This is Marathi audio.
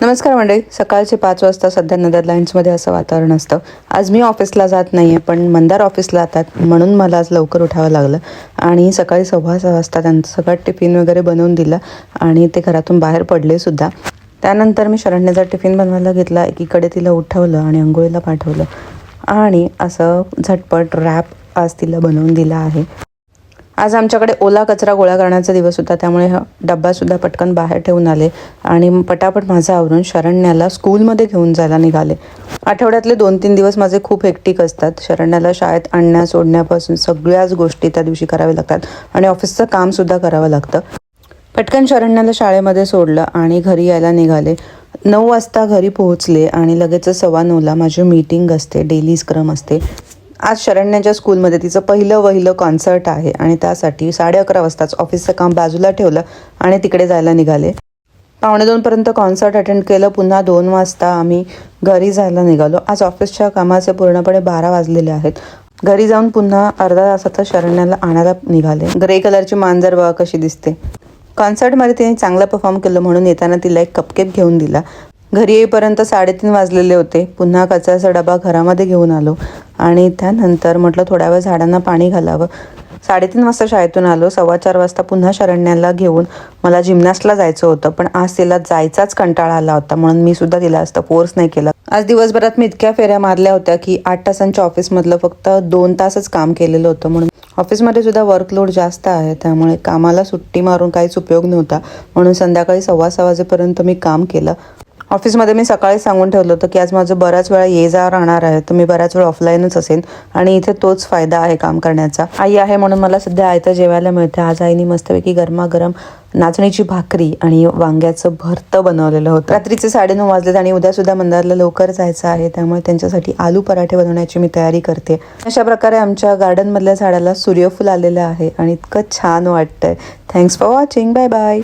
नमस्कार मंडळी. सकाळचे 5 वाजता सध्या नेदरलँड्समध्ये असं वातावरण असतं. आज मी ऑफिसला जात नाही आहे, पण मंदार ऑफिसला जातात म्हणून मला आज लवकर उठावं लागलं. आणि सकाळी 6:15 वाजता त्यांचं सगळं टिफिन वगैरे बनवून दिला आणि ते घरातून बाहेर पडलेसुद्धा. त्यानंतर मी शरण्याचा टिफिन बनवायला घेतला, एकीकडे तिला उठवलं आणि अंघोळीला पाठवलं आणि असं झटपट रॅप आज तिला बनवून दिला आहे. आज आमच्याकडे ओला कचरा गोळा करण्याचा दिवस होता, त्यामुळे हा डब्बासुद्धा पटकन बाहेर ठेवून आले आणि पटापट माझं आवरून शरण्याला स्कूलमध्ये घेऊन जायला निघाले. आठवड्यातले 2-3 दिवस माझे खूप हेक्टिक असतात. शरण्याला शाळेत आणण्या सोडण्यापासून सगळ्याच गोष्टी त्या दिवशी कराव्या लागतात आणि ऑफिसचं कामसुद्धा करावं लागतं. पटकन शरण्याला शाळेमध्ये सोडलं आणि घरी यायला निघाले. 9 वाजता घरी पोहोचले आणि लगेच 9:15ला माझी मीटिंग असते, डेली स्क्रम असते. आज शरण्याच्या स्कूलमध्ये तिचं पहिलं कॉन्सर्ट आहे आणि त्यासाठी 11:30 वाजताच ऑफिसचं काम बाजूला ठेवलं आणि तिकडे जायला निघाले. 1:45पर्यंत कॉन्सर्ट अटेंड केलं. पुन्हा 2 वाजता आम्ही घरी जायला निघालो. आज ऑफिसच्या कामाचे पूर्णपणे 12 वाजलेले आहेत. घरी जाऊन पुन्हा अर्धा तासातच शरण्याला आणायला निघाले. ग्रे कलरची मांजर बघा कशी दिसते. कॉन्सर्टमध्ये तिने चांगलं परफॉर्म केलं म्हणून येताना तिला एक कपकेक घेऊन दिला. घरी येईपर्यंत 3:30 वाजलेले होते. पुन्हा कचऱ्याचा डबा घरामध्ये घेऊन आलो आणि त्यानंतर म्हटलं थोड्या वेळ झाडांना पाणी घालावं. 3:30 वाजता शाळेतून आलो. 4:15 वाजता पुन्हा शरण्याला घेऊन मला जिमनास्टला जायचं होतं, पण आज तिला जायचाच कंटाळा आला होता म्हणून मी सुद्धा तिला असं फोर्स नाही केला. आज दिवसभरात मी इतक्या फेऱ्या मारल्या होत्या की 8 तासांच्या ऑफिसमधलं फक्त 2 तासच काम केलेलं होतं. म्हणून ऑफिसमध्ये सुद्धा वर्कलोड जास्त आहे, त्यामुळे कामाला सुट्टी मारून काहीच उपयोग नव्हता. म्हणून संध्याकाळी 6:15 वाजेपर्यंत मी काम केलं. ऑफिसमध्ये मी सकाळी सांगून ठेवलं होतं की आज माझं बऱ्याच वेळा ये जा राहणार आहे, तर मी बऱ्याच वेळ ऑफलाईनच असेन आणि इथे तोच फायदा आहे काम करण्याचा. आई आहे म्हणून मला सध्या आयतं जेवायला मिळते. आज आईने मस्तपैकी गरमागरम नाचणीची भाकरी आणि वांग्याचं भरतं बनवलेलं होतं. रात्रीचे 9:30 वाजलेत आणि उद्यासुद्धा मंदारला लवकर जायचं आहे, त्यामुळे त्यांच्यासाठी आलू पराठे बनवण्याची मी तयारी करते. अशा प्रकारे आमच्या गार्डनमधल्या झाडाला सूर्यफूल आलेलं आहे आणि इतकं छान वाटतंय. Thanks for watching. Bye bye.